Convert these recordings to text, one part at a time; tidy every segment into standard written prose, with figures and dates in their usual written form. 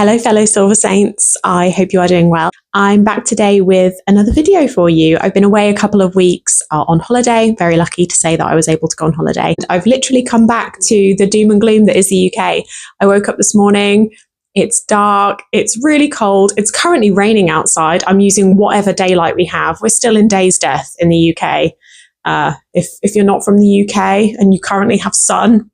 Hello, fellow Silversaints. I hope you are doing well. I'm back today with another video for you. I've been away a couple of weeks on holiday. Very lucky to say that I was able to go on holiday. I've literally come back to the doom and gloom that is the UK. I woke up this morning. It's dark. It's really cold. It's currently raining outside. I'm using whatever daylight we have. We're still in day's death in the UK. If you're not from the UK and you currently have sun,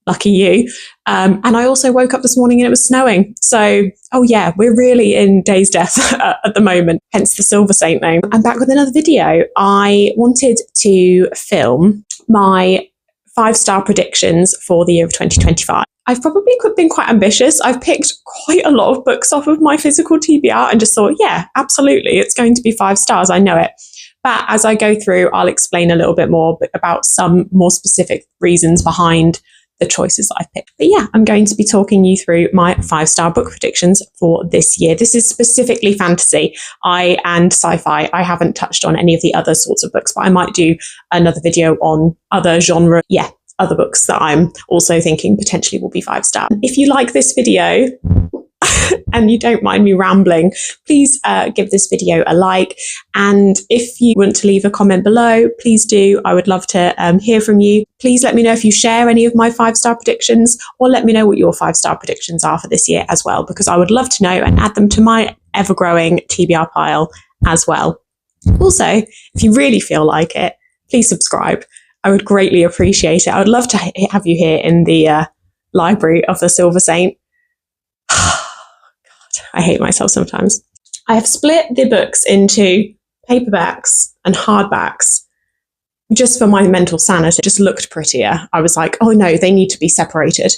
lucky you. And I also woke up this morning and it was snowing. So, oh yeah, we're really in day's death at the moment, hence the Silver Saint name. I'm back with another video. I wanted to film my 5-star predictions for the year of 2025. I've probably been quite ambitious. I've picked quite a lot of books off of my physical TBR and just thought, yeah, absolutely, it's going to be 5 stars. I know it. But as I go through, I'll explain a little bit more about some more specific reasons behind the choices that I've picked. But yeah, I'm going to be talking you through my 5-star book predictions for this year. This is specifically fantasy and sci-fi. I haven't touched on any of the other sorts of books, but I might do another video on other genre. Yeah, other books that I'm also thinking potentially will be 5-star. If you like this video, and you don't mind me rambling, please give this video a like. And if you want to leave a comment below, please do. I would love to hear from you. Please let me know if you share any of my 5-star predictions, or let me know what your 5-star predictions are for this year as well, because I would love to know and add them to my ever-growing TBR pile as well. Also, if you really feel like it, please subscribe. I would greatly appreciate it. I would love to have you here in the library of the Silver Saint. I hate myself sometimes. I have split the books into paperbacks and hardbacks just for my mental sanity. It just looked prettier. I was like, oh no, they need to be separated.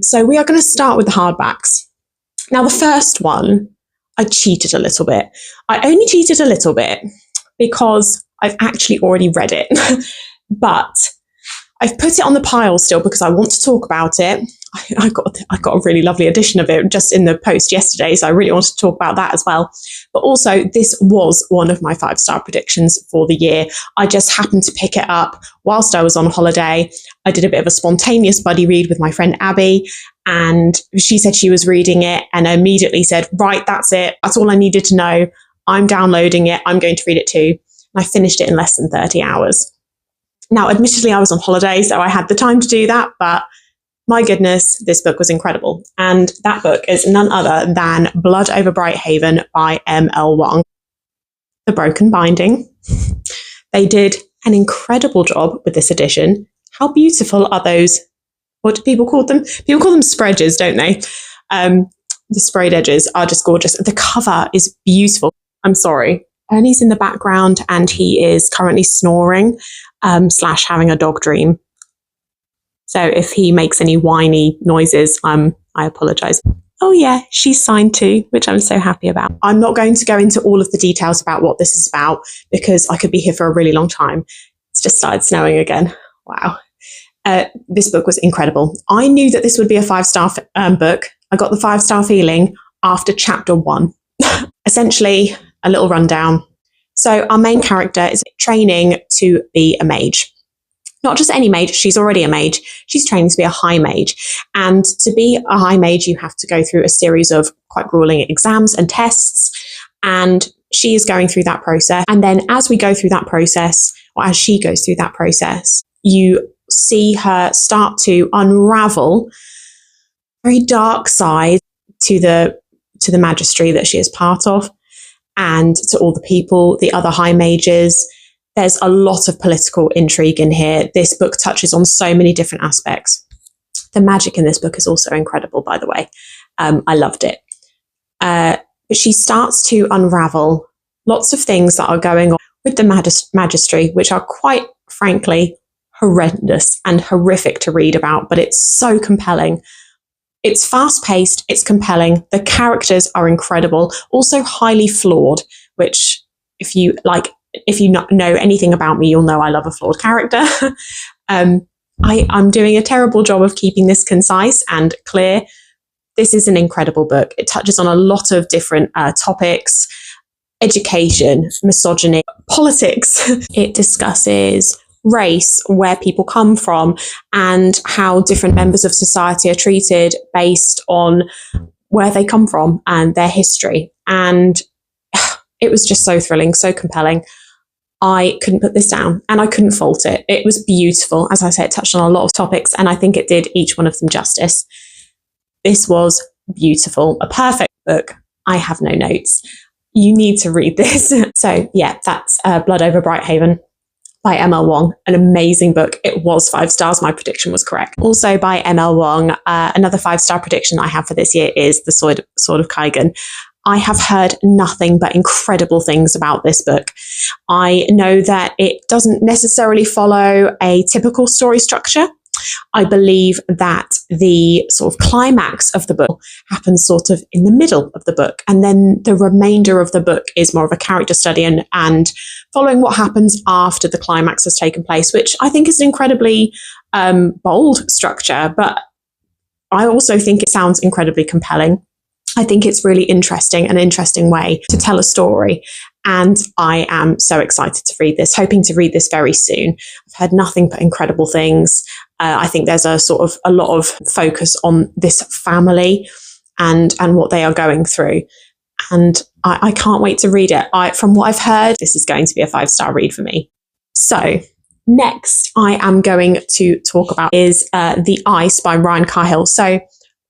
So we are going to start with the hardbacks. Now, the first one, I cheated a little bit. I only cheated a little bit because I've actually already read it. But I've put it on the pile still because I want to talk about it. I got a really lovely edition of it just in the post yesterday, so I really wanted to talk about that as well. But also, this was one of my 5-star predictions for the year. I just happened to pick it up whilst I was on holiday. I did a bit of a spontaneous buddy read with my friend Abby, and she said she was reading it and I immediately said, right, that's it. That's all I needed to know. I'm downloading it. I'm going to read it too. And I finished it in less than 30 hours. Now, admittedly, I was on holiday, so I had the time to do that, but my goodness, this book was incredible. And that book is none other than Blood Over Brighthaven by M.L. Wong. The Broken Binding. They did an incredible job with this edition. How beautiful are those? What do people call them? People call them spreadges, don't they? The sprayed edges are just gorgeous. The cover is beautiful. I'm sorry. Ernie's in the background and he is currently snoring / having a dog dream. So if he makes any whiny noises, I apologise. Oh yeah, she's signed too, which I'm so happy about. I'm not going to go into all of the details about what this is about because I could be here for a really long time. It's just started snowing again. Wow. This book was incredible. I knew that this would be a 5-star book. I got the 5-star feeling after chapter 1. Essentially, a little rundown. So our main character is training to be a mage. Not just any mage, she's already a mage. She's training to be a high mage. And to be a high mage, you have to go through a series of quite grueling exams and tests. And she is going through that process. And then as we go through that process, or as she goes through that process, you see her start to unravel a very dark side to the magistry that she is part of, and to all the people, the other high mages. There's a lot of political intrigue in here. This book touches on so many different aspects. The magic in this book is also incredible, by the way. I loved it. But she starts to unravel lots of things that are going on with the magistry, which are quite frankly horrendous and horrific to read about, but it's so compelling. It's fast-paced, it's compelling, the characters are incredible, also highly flawed, which if you not know anything about me, you'll know I love a flawed character. I'm doing a terrible job of keeping this concise and clear. This is an incredible book. It touches on a lot of different topics: education, misogyny, politics. It discusses race, where people come from, and how different members of society are treated based on where they come from and their history. And it was just so thrilling, so compelling. I couldn't put this down and I couldn't fault it. It was beautiful. As I said, it touched on a lot of topics and I think it did each one of them justice. This was beautiful, a perfect book. I have no notes. You need to read this. So yeah, that's Blood Over Brighthaven by M.L. Wong, an amazing book. It was 5 stars. My prediction was correct. Also by M.L. Wong, another 5-star prediction I have for this year is The Sword of Kaigan. I have heard nothing but incredible things about this book. I know that it doesn't necessarily follow a typical story structure. I believe that the sort of climax of the book happens sort of in the middle of the book. And then the remainder of the book is more of a character study and following what happens after the climax has taken place, which I think is an incredibly bold structure. But I also think it sounds incredibly compelling. I think it's really interesting, an interesting way to tell a story. And I am so excited to read this, hoping to read this very soon. I've heard nothing but incredible things. I think there's a lot of focus on this family and what they are going through. And I can't wait to read it. From what I've heard, this is going to be a 5-star read for me. So next I am going to talk about is The Ice by Ryan Cahill. So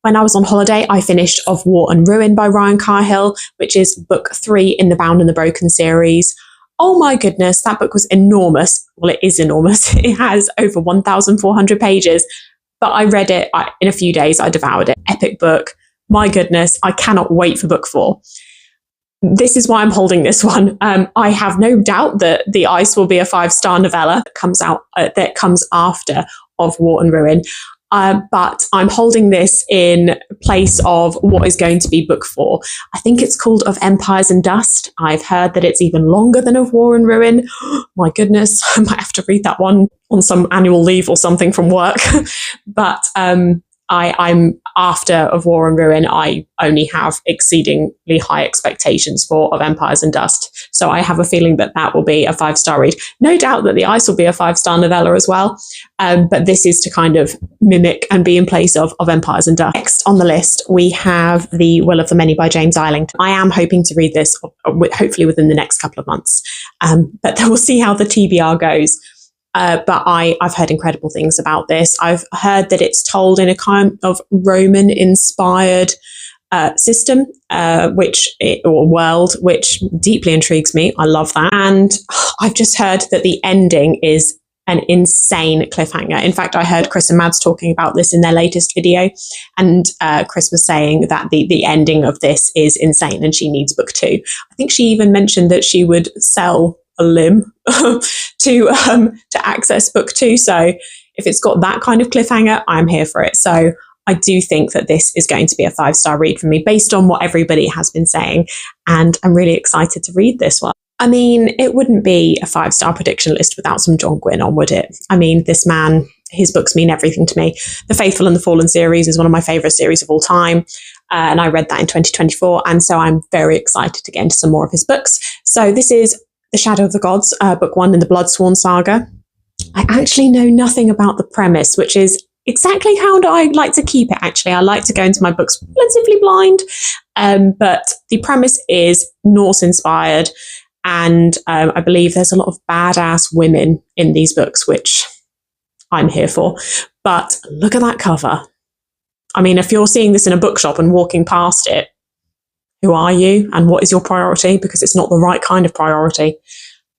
when I was on holiday, I finished Of War and Ruin by Ryan Cahill, which is book 3 in the Bound and the Broken series. Oh my goodness, that book was enormous. Well, it is enormous. It has over 1,400 pages, but I read it in a few days. I devoured it. Epic book. My goodness, I cannot wait for book 4. This is why I'm holding this one. I have no doubt that The Ice will be a 5-star novella that comes after Of War and Ruin. But I'm holding this in place of what is going to be book 4. I think it's called Of Empires and Dust. I've heard that it's even longer than Of War and Ruin. My goodness, I might have to read that one on some annual leave or something from work. But I'm after Of War and Ruin. I only have exceedingly high expectations for Of Empires and Dust. So I have a feeling that will be a 5-star read. No doubt that The Ice will be a 5-star novella as well. But this is to kind of mimic and be in place of Empires and Dust. Next on the list, we have The Will of the Many by James Islington. I am hoping to read this hopefully within the next couple of months. But we'll see how the TBR goes. But I've heard incredible things about this. I've heard that it's told in a kind of Roman-inspired system, or world, which deeply intrigues me. I love that. And I've just heard that the ending is an insane cliffhanger. In fact, I heard Chris and Mads talking about this in their latest video, and Chris was saying that the ending of this is insane and she needs book 2. I think she even mentioned that she would sell a limb to access book 2. So if it's got that kind of cliffhanger, I'm here for it. So I do think that this is going to be a 5-star read for me based on what everybody has been saying. And I'm really excited to read this one. I mean, it wouldn't be a 5-star prediction list without some John Gwynne on, would it? I mean, this man, his books mean everything to me. The Faithful and the Fallen series is one of my favourite series of all time. And I read that in 2024. And so I'm very excited to get into some more of his books. So this is The Shadow of the Gods, book 1 in the Bloodsworn saga. I actually know nothing about the premise, which is exactly how I like to keep it, actually. I like to go into my books relatively blind. But the premise is Norse-inspired. And I believe there's a lot of badass women in these books, which I'm here for. But look at that cover. I mean, if you're seeing this in a bookshop and walking past it, who are you and what is your priority? Because it's not the right kind of priority.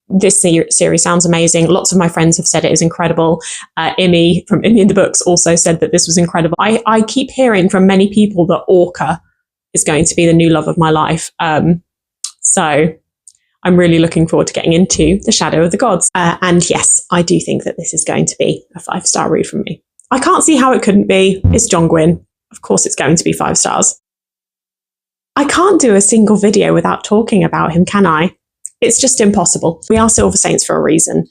This series sounds amazing. Lots of my friends have said it is incredible. Imi from Imi in the Books also said that this was incredible. I keep hearing from many people that Orca is going to be the new love of my life. So I'm really looking forward to getting into The Shadow of the Gods. And yes, I do think that this is going to be a 5-star read from me. I can't see how it couldn't be. It's John Gwynne. Of course it's going to be 5 stars. I can't do a single video without talking about him, can I? It's just impossible. We are Silversaints for a reason.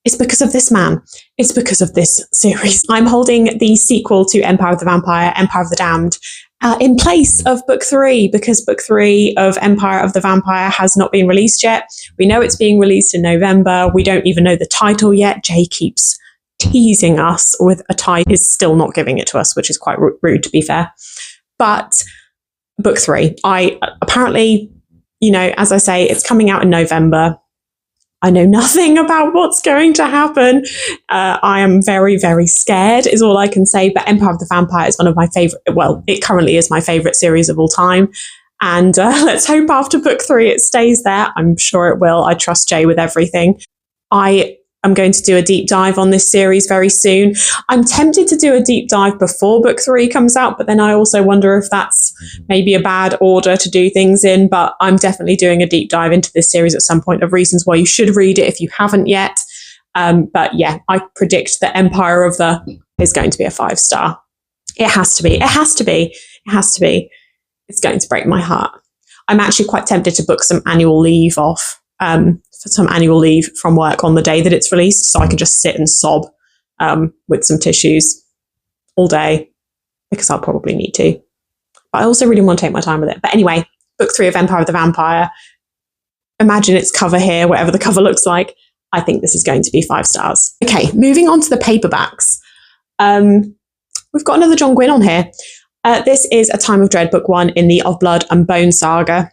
It's because of this man. It's because of this series. I'm holding the sequel to Empire of the Vampire, Empire of the Damned, in place of book 3, because book 3 of Empire of the Vampire has not been released yet. We know it's being released in November. We don't even know the title yet. Jay keeps teasing us with a title. He's still not giving it to us, which is quite rude, to be fair. But book 3. I apparently, as I say, it's coming out in November. I know nothing about what's going to happen. I am very, very scared is all I can say. But Empire of the Vampire is one of my favorite. Well, it currently is my favorite series of all time. And let's hope after book 3 it stays there. I'm sure it will. I trust Jay with everything. I am going to do a deep dive on this series very soon. I'm tempted to do a deep dive before book 3 comes out, but then I also wonder if that's maybe a bad order to do things in. But I'm definitely doing a deep dive into this series at some point of reasons why you should read it if you haven't yet. But yeah, I predict that Empire of the is going to be a 5-star. It has to be. It has to be. It has to be. It's going to break my heart. I'm actually quite tempted to book some annual leave off. For some annual leave from work on the day that it's released, so I can just sit and sob with some tissues all day, because I'll probably need to. But I also really want to take my time with it. But anyway, book 3 of Empire of the Vampire. Imagine its cover here, whatever the cover looks like. I think this is going to be 5 stars. Okay, moving on to the paperbacks. We've got another John Gwynne on here. This is A Time of Dread, book 1 in the Of Blood and Bone saga,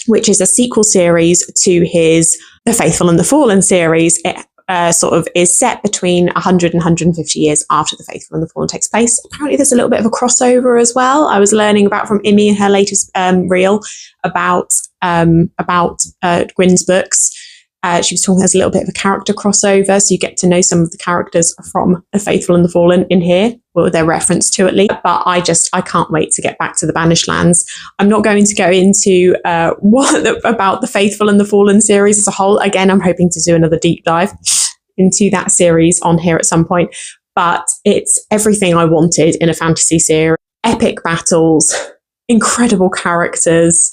which is a sequel series to his The Faithful and the Fallen series. It sort of is set between 100 and 150 years after The Faithful and the Fallen takes place. Apparently there's a little bit of a crossover as well. I was learning about from Imi in her latest reel about Gwynne's books. She was talking, there's a little bit of a character crossover, so you get to know some of the characters from The Faithful and the Fallen in here, or their reference to at least. But I can't wait to get back to the Banished Lands. I'm not going to go into about The Faithful and the Fallen series as a whole. Again, I'm hoping to do another deep dive into that series on here at some point. But it's everything I wanted in a fantasy series. Epic battles, incredible characters,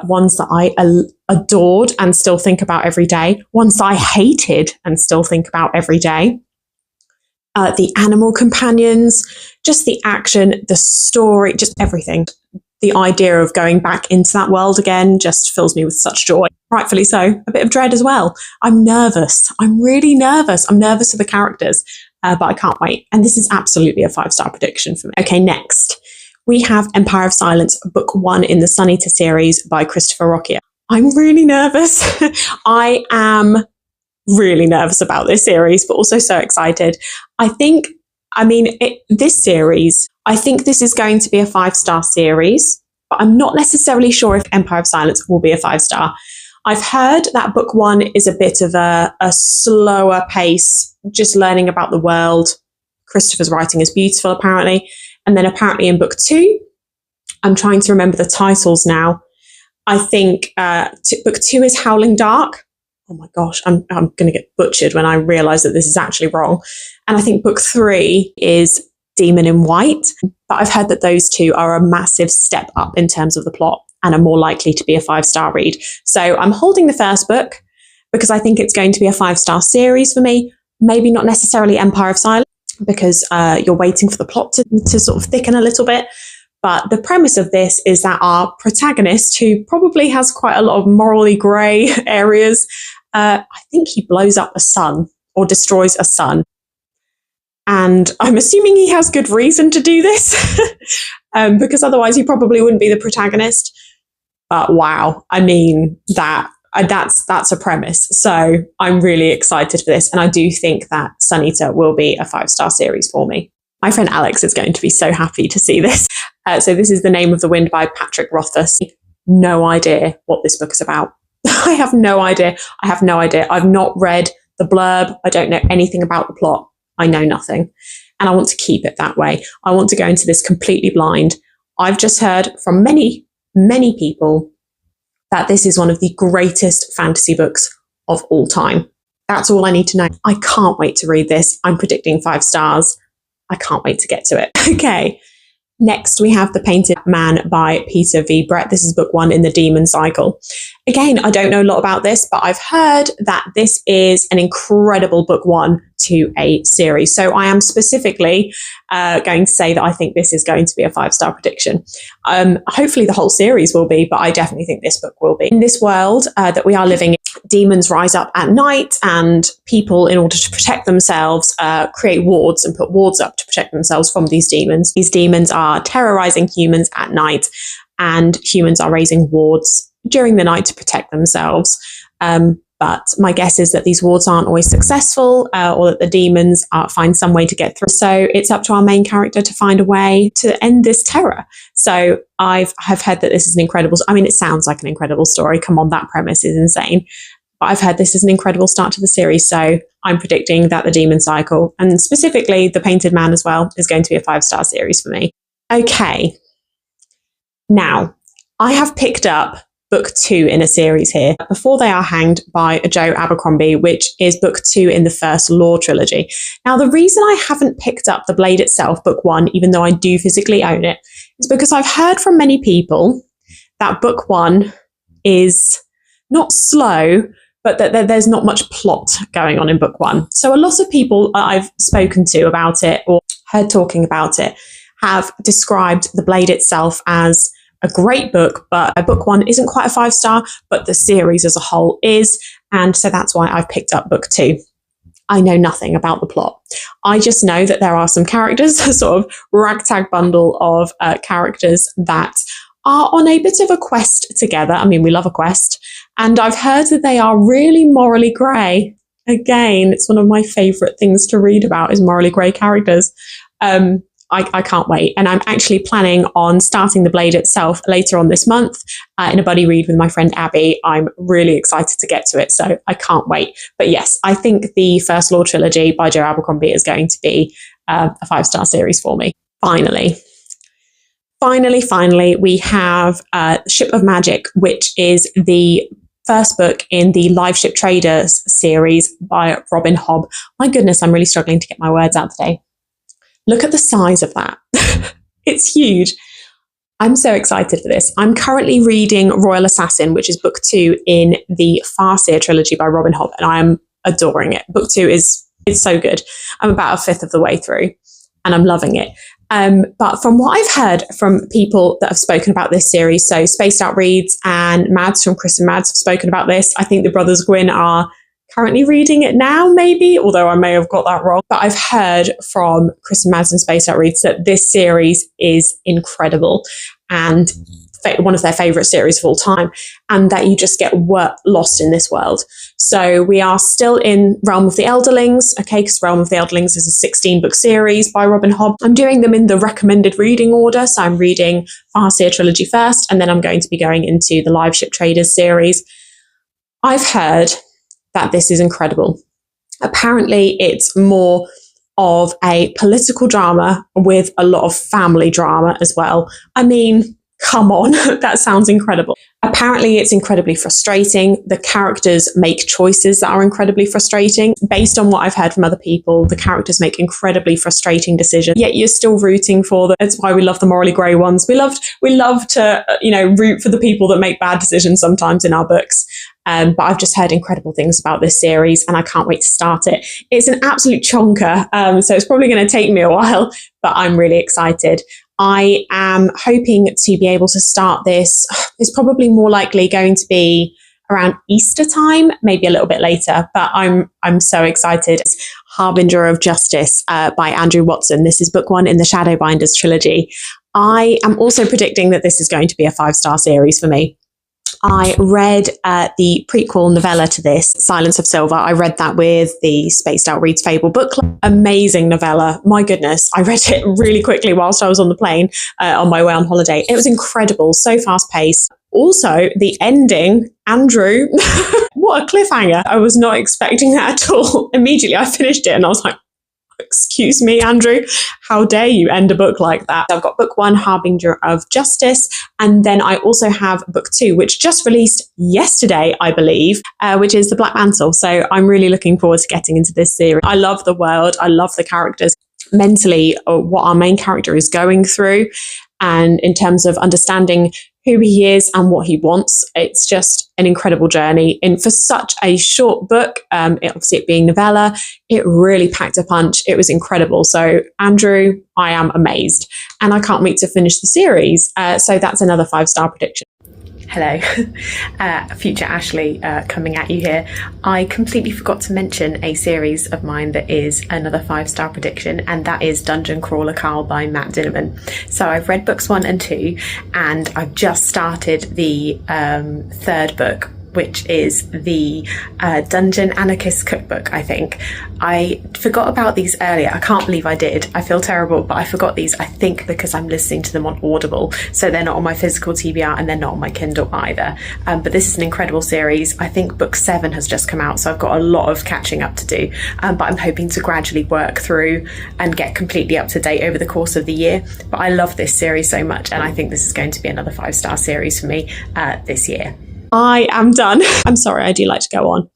ones that I adored and still think about every day, ones I hated and still think about every day. The animal companions, just the action, the story, just everything. The idea of going back into that world again just fills me with such joy. Rightfully so. A bit of dread as well. I'm nervous. I'm really nervous. I'm nervous for the characters, but I can't wait. And this is absolutely a 5-star prediction for me. Okay, next. We have Empire of Silence, book 1 in the Sun Eater series by Christopher Rocchier. I'm really nervous. I am really nervous about this series, but also so excited. This series, I think this is going to be a 5-star series, but I'm not necessarily sure if Empire of Silence will be a 5-star. I've heard that book 1 is a bit of a slower pace, just learning about the world. Christopher's writing is beautiful, apparently. And then apparently in book 2, I'm trying to remember the titles now. I think book 2 is Howling Dark. Oh my gosh, I'm going to get butchered when I realise that this is actually wrong. And I think book 3 is Demon in White. But I've heard that those two are a massive step up in terms of the plot and are more likely to be a 5-star read. So I'm holding the first book because I think it's going to be a 5-star series for me. Maybe not necessarily Empire of Silence, because you're waiting for the plot to sort of thicken a little bit. But the premise of this is that our protagonist, who probably has quite a lot of morally grey areas, I think he blows up a sun or destroys a sun. And I'm assuming he has good reason to do this, because otherwise he probably wouldn't be the protagonist. But wow, I mean, that's a premise. So I'm really excited for this. And I do think that Sun Eater will be a 5-star series for me. My friend Alex is going to be so happy to see this. So this is The Name of the Wind by Patrick Rothfuss. No idea what this book is about. I have no idea. I've not read the blurb. I don't know anything about the plot. I know nothing. And I want to keep it that way. I want to go into this completely blind. I've just heard from many, many people that this is one of the greatest fantasy books of all time. That's all I need to know. I can't wait to read this. I'm predicting 5 stars. I can't wait to get to it. Okay. Next, we have The Painted Man by Peter V. Brett. This is book 1 in the Demon Cycle. Again, I don't know a lot about this, but I've heard that this is an incredible book 1 to a series. So I am specifically going to say that I think this is going to be a 5-star prediction. Hopefully the whole series will be, but I definitely think this book will be. In this world that we are living in, demons rise up at night, and people, in order to protect themselves, create wards and put wards up to protect themselves from these demons. These demons are terrorizing humans at night. and humans are raising wards during the night to protect themselves. But my guess is that these wards aren't always successful, or that the demons find some way to get through. So it's up to our main character to find a way to end this terror. So I've heard that this is an incredible, I mean, it sounds like an incredible story. Come on, that premise is insane. But I've heard this is an incredible start to the series. So I'm predicting that the Demon Cycle, and specifically the Painted Man as well, is going to be a 5-star series for me. Okay. Now, I have picked up book 2 in a series here, Before They Are Hanged by Joe Abercrombie, which is book 2 in the first Law trilogy. Now, the reason I haven't picked up The Blade itself, book 1, even though I do physically own it, is because I've heard from many people that book 1 is not slow, but that there's not much plot going on in book 1. So a lot of people I've spoken to about it or heard talking about it have described The Blade itself as a great book, but book 1 isn't quite a 5-star, but the series as a whole is. And so that's why I've picked up book 2. I know nothing about the plot. I just know that there are some characters, a sort of ragtag bundle of characters that are on a bit of a quest together. I mean, we love a quest. And I've heard that they are really morally grey. Again, it's one of my favourite things to read about is morally grey characters. I can't wait. And I'm actually planning on starting The Blade itself later on this month in a buddy read with my friend Abby. I'm really excited to get to it, so I can't wait. But yes, I think the first Law trilogy by Joe Abercrombie is going to be a 5-star series for me. Finally, we have Ship of Magic, which is the first book in the Live Ship Traders series by Robin Hobb. My goodness, I'm really struggling to get my words out today. Look at the size of that. It's huge. I'm so excited for this. I'm currently reading Royal Assassin, which is book 2 in the Farseer trilogy by Robin Hobb, and I am adoring it. Book 2 it's so good. I'm about a fifth of the way through, and I'm loving it. But from what I've heard from people that have spoken about this series, so Spaced Out Reads and Mads from Chris and Mads have spoken about this. I think the brothers Gwyn are currently reading it now, maybe, although I may have got that wrong. But I've heard from Chris and Mads and Spaced Out Reads that this series is incredible and one of their favourite series of all time, and that you just get lost in this world. So we are still in Realm of the Elderlings, okay, because Realm of the Elderlings is a 16-book series by Robin Hobb. I'm doing them in the recommended reading order, so I'm reading Farseer trilogy first, and then I'm going to be going into the Live Ship Traders series. I've heard that this is incredible. Apparently, it's more of a political drama with a lot of family drama as well. I mean, come on, that sounds incredible. Apparently, it's incredibly frustrating. The characters make choices that are incredibly frustrating. Based on what I've heard from other people, the characters make incredibly frustrating decisions, yet you're still rooting for them. That's why we love the morally grey ones. We love to, root for the people that make bad decisions sometimes in our books. But I've just heard incredible things about this series, and I can't wait to start it. It's an absolute chonker, so it's probably going to take me a while, but I'm really excited. I am hoping to be able to start this. It's probably more likely going to be around Easter time, maybe a little bit later, but I'm so excited. It's Harbinger of Justice by Andrew Watson. This is book 1 in the Shadowbinders trilogy. I am also predicting that this is going to be a 5-star series for me. I read the prequel novella to this, Silence of Silver. I read that with the Spaced Out Reads Fable book club. Amazing novella. My goodness. I read it really quickly whilst I was on the plane on my way on holiday. It was incredible. So fast paced. Also, the ending, Andrew, what a cliffhanger. I was not expecting that at all. Immediately I finished it and I was like, excuse me, Andrew, how dare you end a book like that? I've got book 1, Harbinger of Justice, and then I also have book 2, which just released yesterday, I believe, which is The Black Mantle. So I'm really looking forward to getting into this series. I love the world. I love the characters. Mentally, what our main character is going through, and in terms of understanding who he is and what he wants. It's just an incredible journey. And for such a short book, obviously it being novella, it really packed a punch. It was incredible. So Andrew, I am amazed. And I can't wait to finish the series. So that's another 5-star prediction. Hello, future Ashley coming at you here. I completely forgot to mention a series of mine that is another 5-star prediction, and that is Dungeon Crawler Carl by Matt Dinnerman. So I've read books 1 and 2, and I've just started the third book, which is the Dungeon Anarchist Cookbook, I think. I forgot about these earlier. I can't believe I did. I feel terrible, but I forgot these, I think, because I'm listening to them on Audible. So they're not on my physical TBR and they're not on my Kindle either. But this is an incredible series. I think book 7 has just come out, so I've got a lot of catching up to do. But I'm hoping to gradually work through and get completely up to date over the course of the year. But I love this series so much, and I think this is going to be another 5-star series for me this year. I am done. I'm sorry, I do like to go on.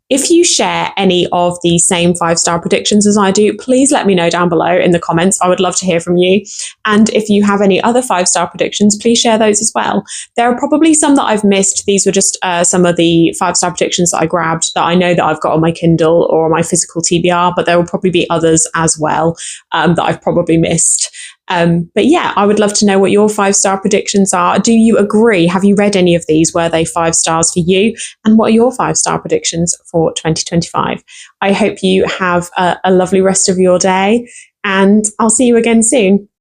If you share any of the same 5-star predictions as I do, please let me know down below in the comments. I would love to hear from you. And if you have any other 5-star predictions, please share those as well. There are probably some that I've missed. These were just some of the 5-star predictions that I grabbed that I know that I've got on my Kindle or on my physical TBR, but there will probably be others as well that I've probably missed. But yeah, I would love to know what your 5-star predictions are. Do you agree? Have you read any of these? Were they 5 stars for you? And what are your 5-star predictions for 2025? I hope you have a lovely rest of your day, and I'll see you again soon.